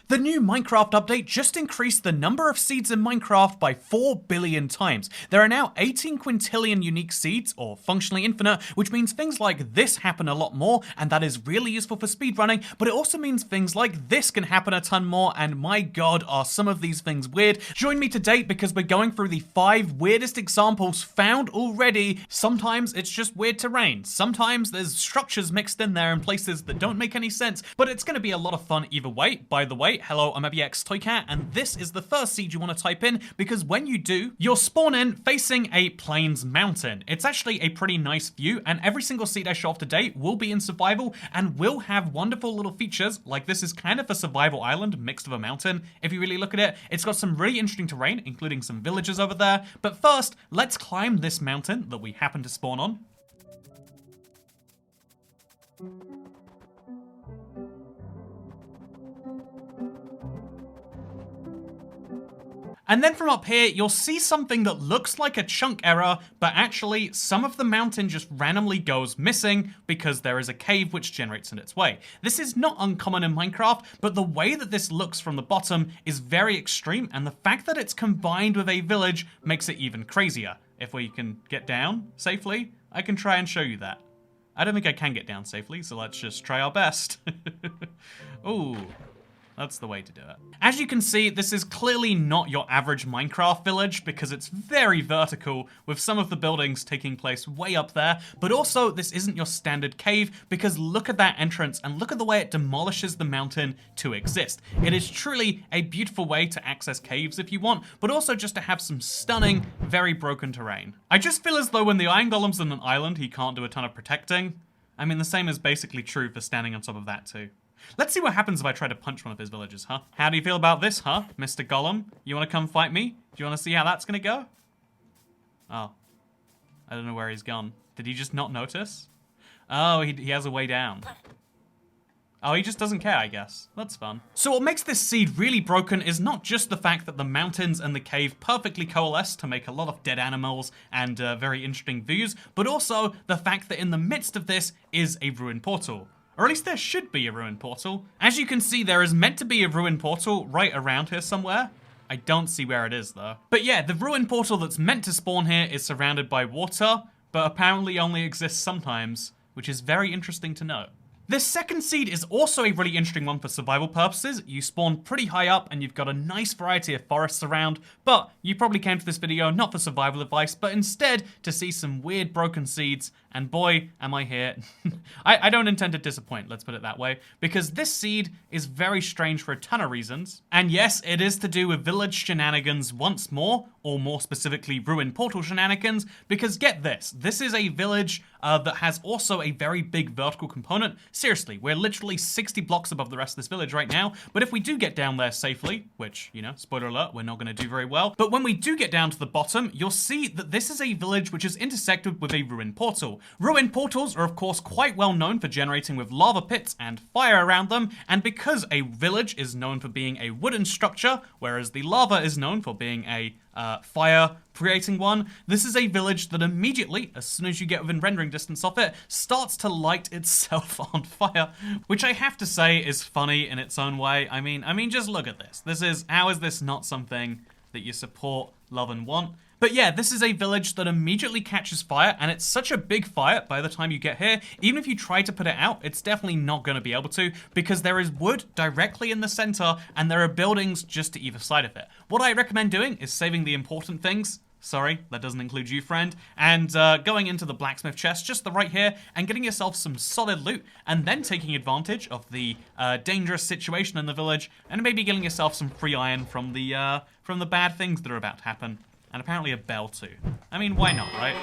The new Minecraft update just increased the number of seeds in Minecraft by 4 billion times. There are now 18 quintillion unique seeds, or functionally infinite, which means things like this happen a lot more, and that is really useful for speedrunning, but it also means things like this can happen a ton more, and my god, are some of these things weird. Join me to date because we're going through the 5 weirdest examples found already. Sometimes it's just weird terrain, sometimes there's structures mixed in there in places that don't make any sense, but it's going to be a lot of fun either way. By the way, hello, I'm EBX Toycat, and this is the first seed you want to type in, because when you do, you'll spawn in facing a plains mountain. It's actually a pretty nice view, and every single seed I show off today will be in survival, and will have wonderful little features, like this is kind of a survival island mixed with a mountain. If you really look at it, it's got some really interesting terrain, including some villages over there. But first, let's climb this mountain that we happen to spawn on. And then from up here, you'll see something that looks like a chunk error, but actually some of the mountain just randomly goes missing because there is a cave which generates in its way. This is not uncommon in Minecraft, but the way that this looks from the bottom is very extreme, and the fact that it's combined with a village makes it even crazier. If we can get down safely, I can try and show you that. I don't think I can get down safely, so let's just try our best. Ooh. That's the way to do it. As you can see, this is clearly not your average Minecraft village because it's very vertical, with some of the buildings taking place way up there, but also this isn't your standard cave because look at that entrance and look at the way it demolishes the mountain to exist. It is truly a beautiful way to access caves if you want, but also just to have some stunning, very broken terrain. I just feel as though when the Iron Golem's on an island, he can't do a ton of protecting. I mean, the same is basically true for standing on top of that too. Let's see what happens if I try to punch one of his villagers, huh? How do you feel about this, huh, Mr. Golem? You want to come fight me? Do you want to see how that's going to go? Oh. I don't know where he's gone. Did he just not notice? Oh, he has a way down. Oh, he just doesn't care, I guess. That's fun. So what makes this seed really broken is not just the fact that the mountains and the cave perfectly coalesce to make a lot of dead animals and very interesting views, but also the fact that in the midst of this is a ruined portal. Or at least there should be a ruined portal. As you can see, there is meant to be a ruined portal right around here somewhere. I don't see where it is though. But yeah, the ruined portal that's meant to spawn here is surrounded by water, but apparently only exists sometimes, which is very interesting to note. This second seed is also a really interesting one for survival purposes. You spawn pretty high up and you've got a nice variety of forests around, but you probably came to this video not for survival advice, but instead to see some weird broken seeds, and boy, am I here. I don't intend to disappoint, let's put it that way, because this seed is very strange for a ton of reasons. And yes, it is to do with village shenanigans once more, or more specifically ruined portal shenanigans, because get this is a village that has also a very big vertical component. Seriously, we're literally 60 blocks above the rest of this village right now, but if we do get down there safely, which, you know, spoiler alert, we're not going to do very well, but when we do get down to the bottom, you'll see that this is a village which is intersected with a ruined portal. Ruined portals are of course quite well known for generating with lava pits and fire around them, and because a village is known for being a wooden structure, whereas the lava is known for being a fire creating one, this is a village that immediately, as soon as you get within rendering distance of it, starts to light itself on fire, which I have to say is funny in its own way. I mean, just look at this. How is this not something that you support, love, and want? But yeah, this is a village that immediately catches fire, and it's such a big fire by the time you get here, even if you try to put it out, it's definitely not going to be able to, because there is wood directly in the center, and there are buildings just to either side of it. What I recommend doing is saving the important things. Sorry, that doesn't include you, friend. And going into the blacksmith chest, just the right here, and getting yourself some solid loot, and then taking advantage of the dangerous situation in the village, and maybe getting yourself some free iron from the bad things that are about to happen. And apparently a bell too. I mean, why not, right?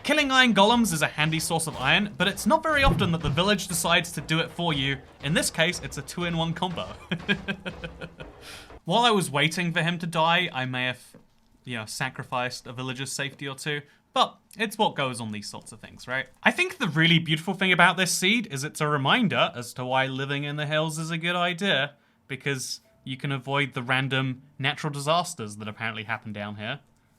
Killing iron golems is a handy source of iron, but it's not very often that the village decides to do it for you. In this case, it's a 2-in-1 combo. While I was waiting for him to die, I may have, you know, sacrificed a villager's safety or two, but it's what goes on these sorts of things, right? I think the really beautiful thing about this seed is it's a reminder as to why living in the hills is a good idea, because you can avoid the random natural disasters that apparently happen down here.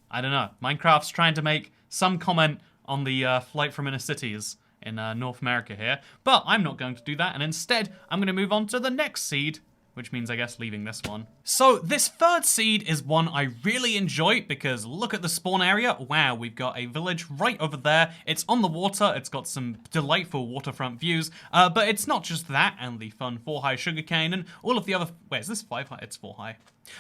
I don't know. Minecraft's trying to make some comment on the flight from inner cities in North America here, but I'm not going to do that, and instead I'm going to move on to the next seed, which means I guess leaving this one. So this third seed is one I really enjoy because look at the spawn area. Wow, we've got a village right over there. It's on the water. It's got some delightful waterfront views, but it's not just that and the fun 4-high sugarcane and all of the other... Wait, is this 5-high? It's 4-high.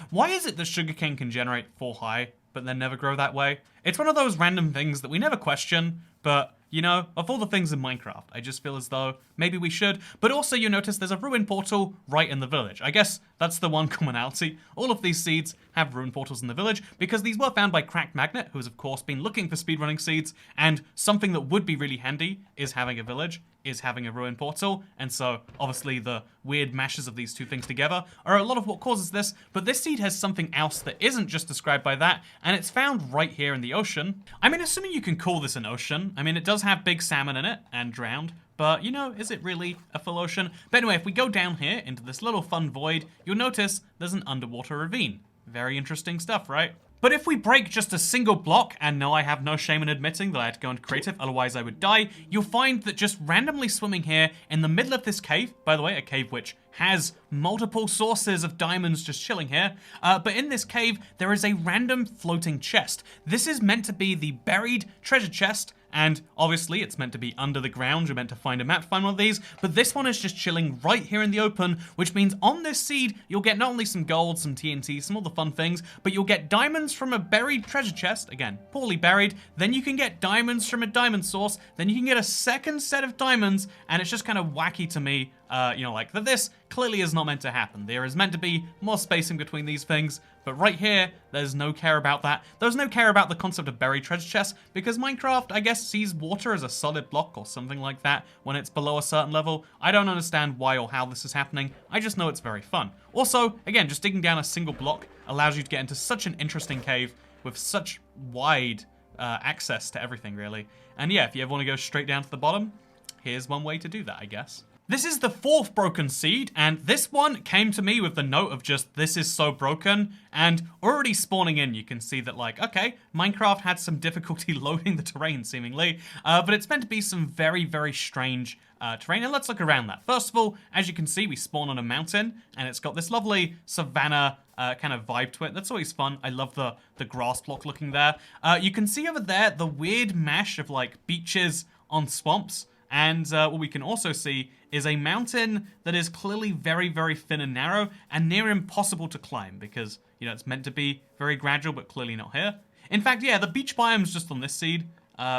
Why is it that sugarcane can generate 4-high but then never grow that way? It's one of those random things that we never question, but... You know, of all the things in Minecraft, I just feel as though maybe we should. But also you notice there's a ruin portal right in the village. I guess that's the one commonality. All of these seeds have ruin portals in the village because these were found by Cracked Magnet, who has of course been looking for speedrunning seeds. And something that would be really handy is having a village, is having a ruin portal. And so obviously the weird mashes of these two things together are a lot of what causes this. But this seed has something else that isn't just described by that. And it's found right here in the ocean. I mean, assuming you can call this an ocean. I mean, it does have big salmon in it and drowned, but you know, is it really a full ocean? But anyway, if we go down here into this little fun void, you'll notice there's an underwater ravine. Very interesting stuff, right? But if we break just a single block, and no, I have no shame in admitting that I had to go into creative, otherwise I would die, you'll find that just randomly swimming here in the middle of this cave, by the way, a cave which has multiple sources of diamonds just chilling here, but in this cave, there is a random floating chest. This is meant to be the buried treasure chest, and obviously it's meant to be under the ground. You're meant to find a map to find one of these, but this one is just chilling right here in the open, which means on this seed, you'll get not only some gold, some TNT, some other fun things, but you'll get diamonds from a buried treasure chest, again, poorly buried, then you can get diamonds from a diamond source, then you can get a second set of diamonds, and it's just kind of wacky to me, you know, like that this clearly is not meant to happen. There is meant to be more spacing between these things, but right here, there's no care about that. There's no care about the concept of buried treasure chests, because Minecraft, I guess, sees water as a solid block or something like that when it's below a certain level. I don't understand why or how this is happening. I just know it's very fun. Also, again, just digging down a single block allows you to get into such an interesting cave with such wide access to everything, really. And yeah, if you ever want to go straight down to the bottom, here's one way to do that, I guess. This is the fourth broken seed, and this one came to me with the note of just, this is so broken, and already spawning in, you can see that, like, okay, Minecraft had some difficulty loading the terrain, seemingly, but it's meant to be some very, very strange terrain, and let's look around that. First of all, as you can see, we spawn on a mountain, and it's got this lovely savanna kind of vibe to it. That's always fun. I love the grass block looking there. You can see over there the weird mash of, like, beaches on swamps, and what we can also see is a mountain that is clearly very, very thin and narrow and near impossible to climb because, you know, it's meant to be very gradual, but clearly not here. In fact, yeah, the beach biomes just on this seed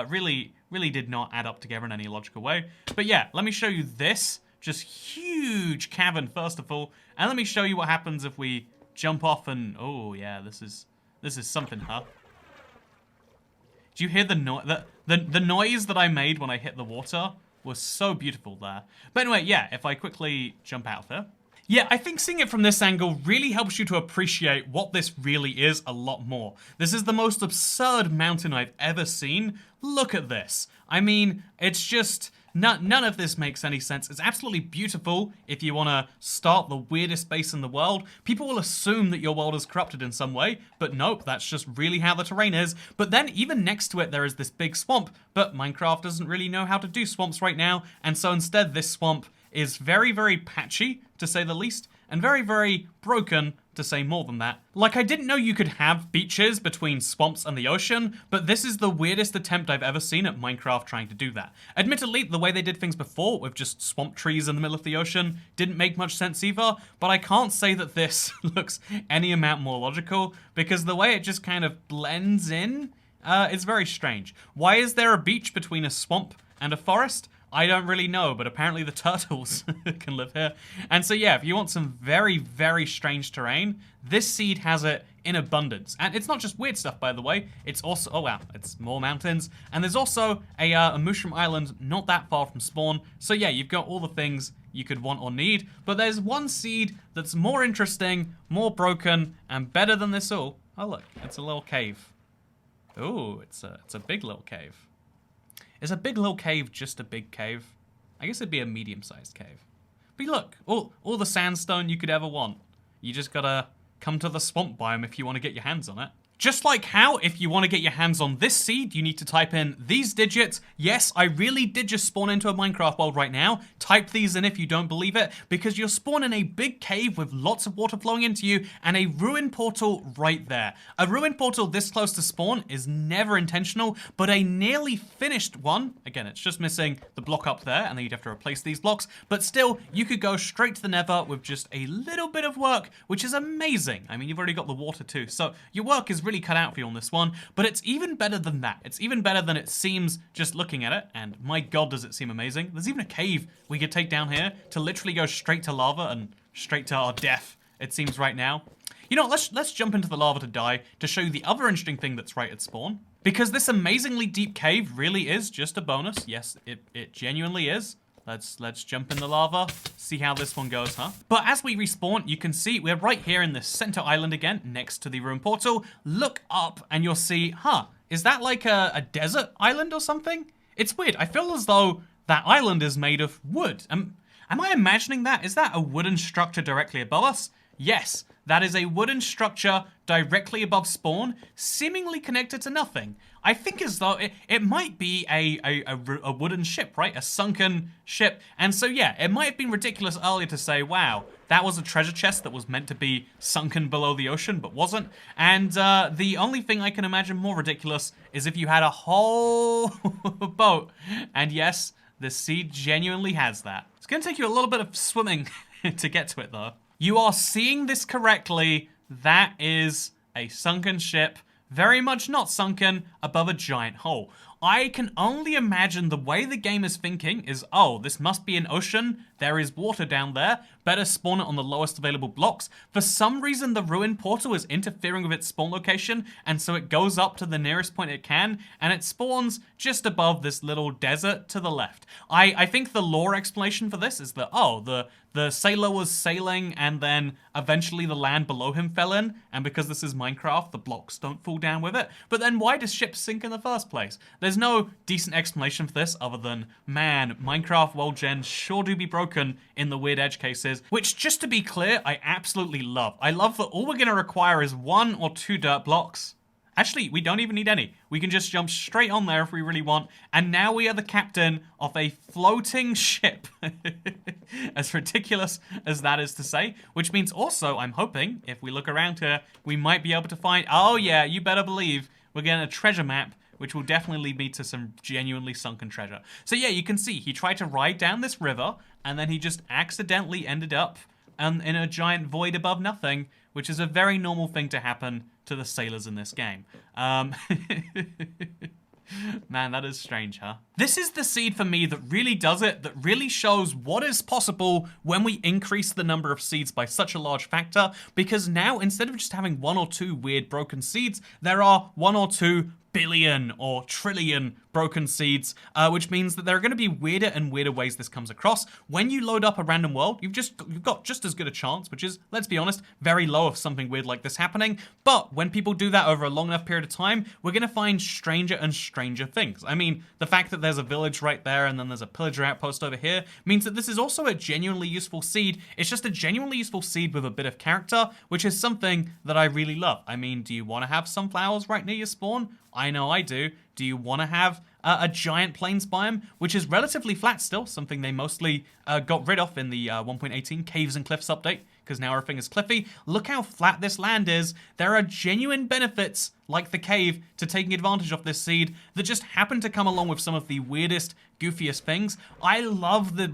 really did not add up together in any logical way. But yeah, let me show you this just huge cavern first of all, and let me show you what happens if we jump off and, oh yeah, this is something, huh? Do you hear the noise that I made when I hit the water? Was so beautiful there. But anyway, yeah, if I quickly jump out of here. Yeah, I think seeing it from this angle really helps you to appreciate what this really is a lot more. This is the most absurd mountain I've ever seen. Look at this. I mean, it's just... None of this makes any sense. It's absolutely beautiful if you want to start the weirdest base in the world. People will assume that your world is corrupted in some way, but nope, that's just really how the terrain is. But then even next to it, there is this big swamp, but Minecraft doesn't really know how to do swamps right now, and so instead this swamp is very, very patchy, to say the least, and very, very broken, to say more than that. Like, I didn't know you could have beaches between swamps and the ocean, but this is the weirdest attempt I've ever seen at Minecraft trying to do that. Admittedly, the way they did things before, with just swamp trees in the middle of the ocean, didn't make much sense either, but I can't say that this looks any amount more logical, because the way it just kind of blends in, is very strange. Why is there a beach between a swamp and a forest? I don't really know, but apparently the turtles can live here. And so yeah, if you want some very, very strange terrain, this seed has it in abundance. And it's not just weird stuff, by the way. It's also, oh wow, it's more mountains. And there's also a mushroom island not that far from spawn. So yeah, you've got all the things you could want or need. But there's one seed that's more interesting, more broken, and better than this all. Oh look, it's a little cave. Ooh, it's a big little cave. Is a big little cave just a big cave? I guess it'd be a medium-sized cave. But look, all the sandstone you could ever want. You just gotta come to the swamp biome if you want to get your hands on it. Just like how, if you want to get your hands on this seed, you need to type in these digits. Yes, I really did just spawn into a Minecraft world right now. Type these in if you don't believe it, because you'll spawn in a big cave with lots of water flowing into you and a ruin portal right there. A ruin portal this close to spawn is never intentional, but a nearly finished one, again, it's just missing the block up there, and then you'd have to replace these blocks, but still, you could go straight to the nether with just a little bit of work, which is amazing. I mean, you've already got the water too, so your work is really cut out for you on this one, but it's even better than that. It's even better than it seems just looking at it, and my god does it seem amazing. There's even a cave we could take down here to literally go straight to lava and straight to our death, it seems right now. You know, let's jump into the lava to die to show you the other interesting thing that's right at spawn. Because this amazingly deep cave really is just a bonus. Yes, it genuinely is. Let's jump in the lava, see how this one goes, huh? But as we respawn, you can see we're right here in the center island again, next to the ruin portal. Look up and you'll see, huh, is that like a desert island or something? It's weird. I feel as though that island is made of wood. Am I imagining that? Is that a wooden structure directly above us? Yes, that is a wooden structure directly above spawn, seemingly connected to nothing. I think as though it might be a wooden ship, right? A sunken ship. And so yeah, it might have been ridiculous earlier to say, wow, that was a treasure chest that was meant to be sunken below the ocean, but wasn't. And the only thing I can imagine more ridiculous is if you had a whole boat. And yes, the sea genuinely has that. It's gonna take you a little bit of swimming to get to it though. You are seeing this correctly. That is a sunken ship, very much not sunken, above a giant hole. I can only imagine the way the game is thinking is, oh, this must be an ocean, there is water down there, better spawn it on the lowest available blocks. For some reason, the ruin portal is interfering with its spawn location, and so it goes up to the nearest point it can, and it spawns just above this little desert to the left. I think the lore explanation for this is that, oh, the sailor was sailing and then eventually the land below him fell in, and because this is Minecraft, the blocks don't fall down with it. But then why does ships sink in the first place? There's no decent explanation for this other than, man, Minecraft world gens sure do be broken in the weird edge cases, which, just to be clear, I absolutely love. I love that all we're gonna require is 1 or 2 dirt blocks. Actually, we don't even need any. We can just jump straight on there if we really want. And now we are the captain of a floating ship. As ridiculous as that is to say. Which means also, I'm hoping, if we look around here, we might be able to find... Oh yeah, you better believe we're getting a treasure map, which will definitely lead me to some genuinely sunken treasure. So yeah, you can see, he tried to ride down this river, and then he just accidentally ended up in a giant void above nothing, which is a very normal thing to happen to the sailors in this game. Man, that is strange, huh? This is the seed for me that really does it, that really shows what is possible when we increase the number of seeds by such a large factor, because now, instead of just having 1 or 2 weird broken seeds, there are 1 or 2 billion or trillion broken seeds, which means that there are going to be weirder and weirder ways this comes across. When you load up a random world, you've got just as good a chance, which is, let's be honest, very low of something weird like this happening. But when people do that over a long enough period of time, we're going to find stranger and stranger things. I mean, the fact that there's a village right there and then there's a pillager outpost over here means that this is also a genuinely useful seed. It's just a genuinely useful seed with a bit of character, which is something that I really love. I mean, do you want to have sunflowers right near your spawn? I know I do. Do you want to have a giant plains biome, which is relatively flat still, something they mostly got rid of in the 1.18 Caves and Cliffs update, because now everything is cliffy. Look how flat this land is. There are genuine benefits, like the cave, to taking advantage of this seed that just happen to come along with some of the weirdest, goofiest things. I love the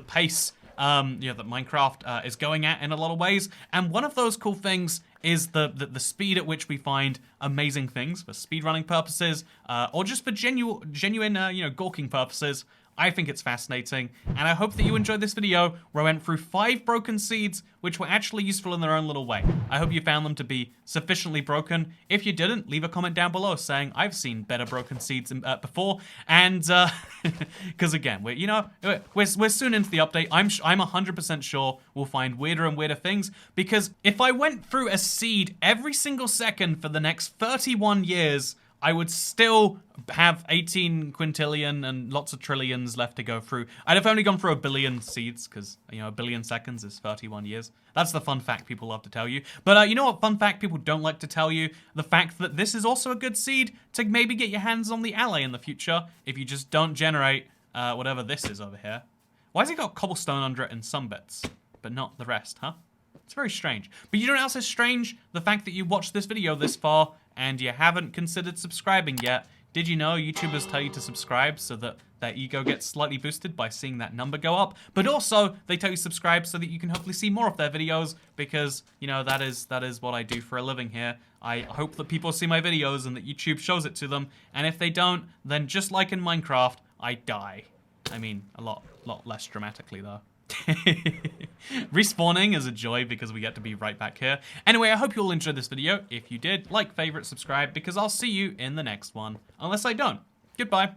pace that Minecraft is going at in a lot of ways, and one of those cool things is the speed at which we find amazing things for speedrunning purposes, or just for genuine gawking purposes. I think it's fascinating, and I hope that you enjoyed this video where I went through 5 broken seeds which were actually useful in their own little way. I hope you found them to be sufficiently broken. If you didn't, leave a comment down below saying I've seen better broken seeds before, and because again, we're soon into the update. I'm 100% sure we'll find weirder and weirder things, because if I went through a seed every single second for the next 31 years, I would still have 18 quintillion and lots of trillions left to go through. I'd have only gone through 1 billion seeds because, you know, 1 billion seconds is 31 years. That's the fun fact people love to tell you. But you know what fun fact people don't like to tell you? The fact that this is also a good seed to maybe get your hands on the ally in the future if you just don't generate whatever this is over here. Why has it got cobblestone under it in some bits, but not the rest, huh? It's very strange. But you know what else is strange? The fact that you watched this video this far and you haven't considered subscribing yet. Did you know YouTubers tell you to subscribe so that their ego gets slightly boosted by seeing that number go up? But also, they tell you subscribe so that you can hopefully see more of their videos because, you know, that is what I do for a living here. I hope that people see my videos and that YouTube shows it to them. And if they don't, then just like in Minecraft, I die. I mean, a lot less dramatically, though. Respawning is a joy because we get to be right back here. Anyway, I hope you all enjoyed this video. If you did, like, favorite, subscribe, because I'll see you in the next one. Unless I don't. Goodbye.